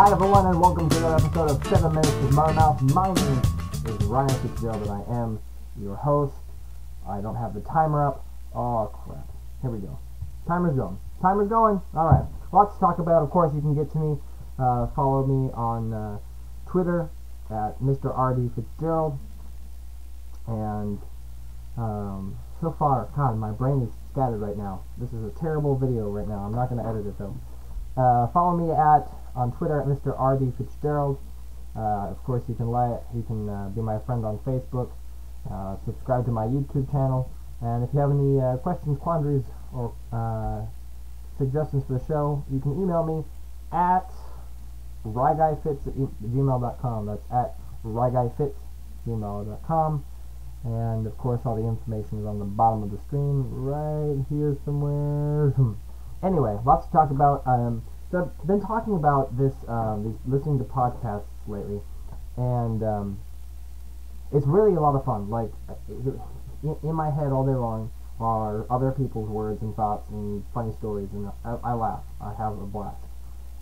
Hi everyone, and welcome to another episode of 7 Minutes with Maron. My name is Ryan Fitzgerald, and I am your host. I don't have the timer up. Oh crap. Here we go. Timer's going. Timer's going. Alright. Lots to talk about. Of course, you can get to me. Follow me on Twitter at Mr.RDFitzgerald. And so far, God, my brain is scattered right now. This is a terrible video right now. I'm not going to edit it though. Follow me on Twitter at Mr.RDFitzgerald. Of course, you can be my friend on Facebook. Subscribe to my YouTube channel. And if you have any questions, quandaries, or suggestions for the show, you can email me at ryguyfitz@gmail.com. That's at ryguyfitz@gmail.com. And of course, all the information is on the bottom of the screen right here somewhere. Anyway, lots to talk about. So I've been talking about listening to podcasts lately, and it's really a lot of fun. Like, in my head all day long are other people's words and thoughts and funny stories, and I laugh. I have a blast.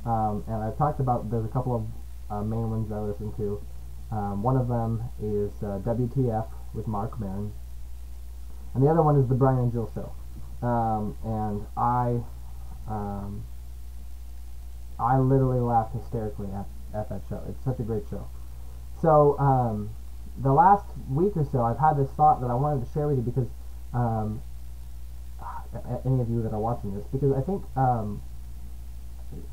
And I've talked about, there's a couple of main ones I listen to. One of them is WTF with Marc, Maron, and the other one is the Brian and Jill Show. And I literally laughed hysterically at that show. It's such a great show. So the last week or so, I've had this thought that I wanted to share with you, because any of you that are watching this, because I think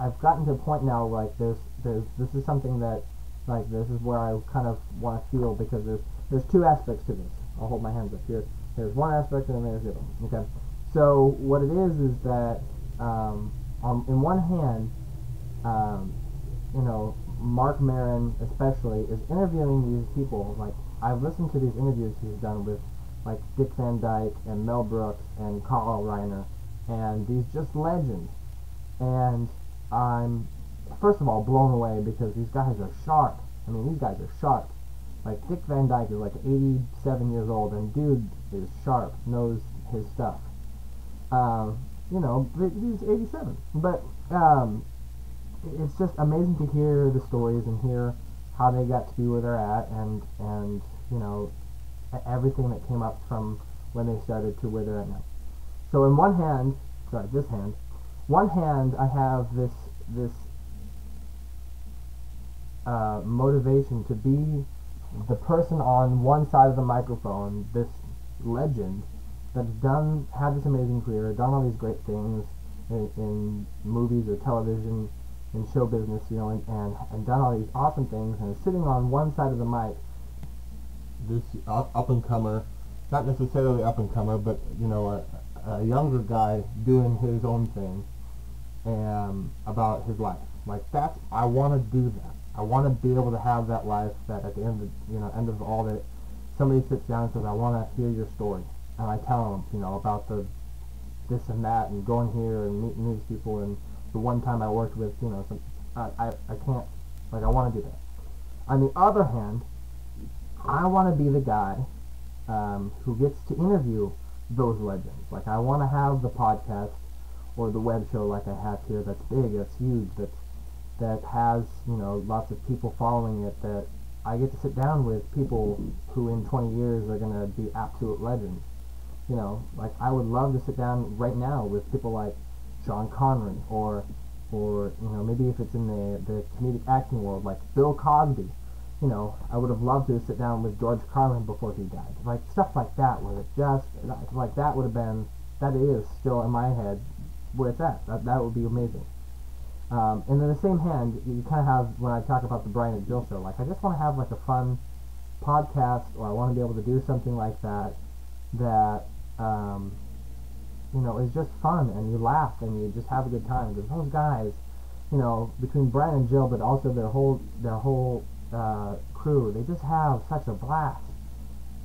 I've gotten to a point now, like this is something that, like, this is where I kind of want to feel, because there's two aspects to this. I'll hold my hands up here. There's one aspect and then there's the other. Okay. So what it is that in one hand, Marc Maron especially is interviewing these people. Like, I've listened to these interviews he's done with, like, Dick Van Dyke and Mel Brooks and Carl Reiner, and these just legends. And I'm, first of all, blown away, because these guys are sharp. I mean, these guys are sharp. Like, Dick Van Dyke is like 87 years old, and dude is sharp, knows his stuff. He's 87. But it's just amazing to hear the stories and hear how they got to be where they're at, and everything that came up from when they started to where they're at now. So in one hand, I have this motivation to be the person on one side of the microphone, this legend that's had this amazing career, done all these great things in movies or television, in show business, and done all these awesome things, and is sitting on one side of the mic, this up-and-comer, not necessarily up-and-comer, but, a younger guy doing his own thing, about his life. Like, I want to do that. I want to be able to have that life that at the end of all that, somebody sits down and says, I want to hear your story. And I tell them, about this and that, and going here and meeting these people, and the one time I worked with, I can't, like, I want to do that. On the other hand, I want to be the guy who gets to interview those legends. Like, I want to have the podcast or the web show like I have here, that's big, that's huge, that has, lots of people following it, that I get to sit down with people who in 20 years are going to be absolute legends. Like, I would love to sit down right now with people like Sean Connery, or maybe if it's in the comedic acting world, like Bill Cosby. I would have loved to sit down with George Carlin before he died. Like, stuff like that, where it just, like, that would have been, that is still in my head where it's at. That would be amazing. And in the same hand, you kind of have, when I talk about the Brian and Jill Show, like, I just want to have, like, a fun podcast, or I want to be able to do something like that, is just fun, and you laugh, and you just have a good time, because those guys, between Brian and Jill, but also their whole crew, they just have such a blast.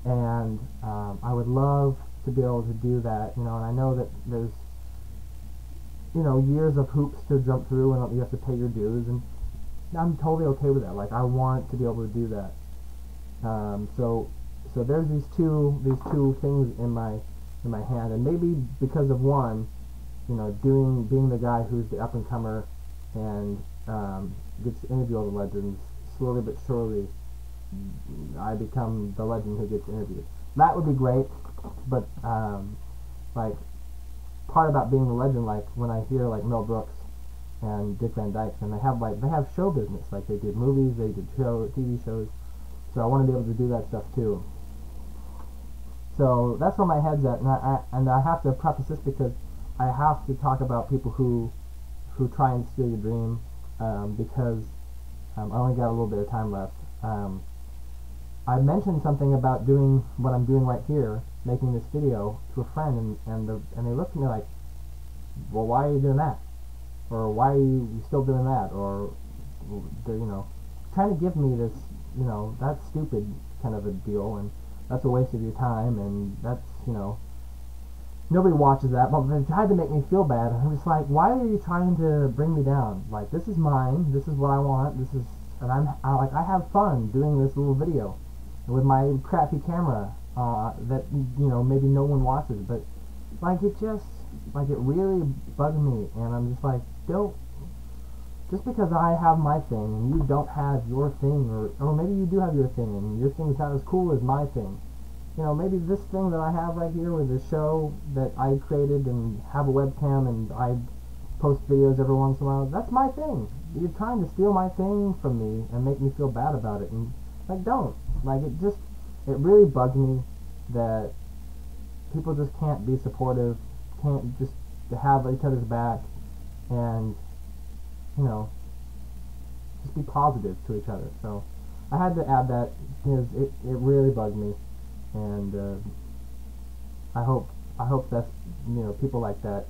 And I would love to be able to do that, and I know that there's years of hoops to jump through, and you have to pay your dues, and I'm totally okay with that. Like, I want to be able to do that. So there's these two things in my hand, and maybe because of one, being the guy who's the up and comer, and gets to interview all the legends, slowly but surely I become the legend who gets interviewed. That would be great, but like, part about being the legend, like when I hear like Mel Brooks and Dick Van Dyke, and they have show business, like they did movies, they did TV shows, so I want to be able to do that stuff too. So that's where my head's at, and I have to preface this because I have to talk about people who try and steal your dream, because I only got a little bit of time left. I mentioned something about doing what I'm doing right here, making this video, to a friend, and they looked at me like, well, why are you doing that? Or why are you still doing that? Or they're, trying to give me this, that's stupid kind of a deal, and that's a waste of your time, and that's, nobody watches that, but they tried to make me feel bad. I'm just like, why are you trying to bring me down? Like, this is mine, this is what I want, and I have fun doing this little video with my crappy camera that maybe no one watches, but like it really bugs me, and I'm just like, just because I have my thing and you don't have your thing, or maybe you do have your thing and your thing's not as cool as my thing. Maybe this thing that I have right here with the show that I created and have a webcam and I post videos every once in a while, that's my thing. You're trying to steal my thing from me and make me feel bad about it, and like, don't. Like, it really bugs me that people just can't be supportive, can't just have each other's back, and just be positive to each other. So I had to add that because it really bugged me, and I hope that's people like that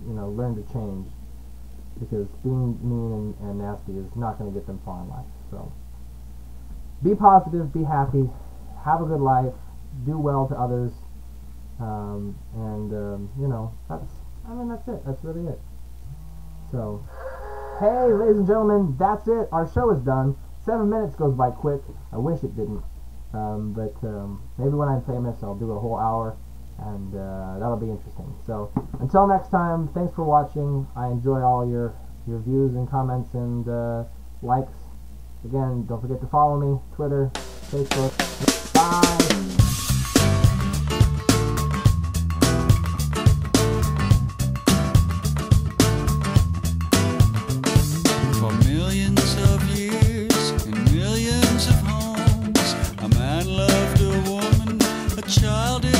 learn to change, because being mean and nasty is not going to get them far in life. So be positive, be happy, have a good life, do well to others, and that's it. That's really it. So, hey, ladies and gentlemen, that's it. Our show is done. 7 minutes goes by quick. I wish it didn't. But maybe when I'm famous, I'll do a whole hour, and that'll be interesting. So, until next time, thanks for watching. I enjoy all your views and comments and likes. Again, don't forget to follow me, Twitter, Facebook. Bye! Child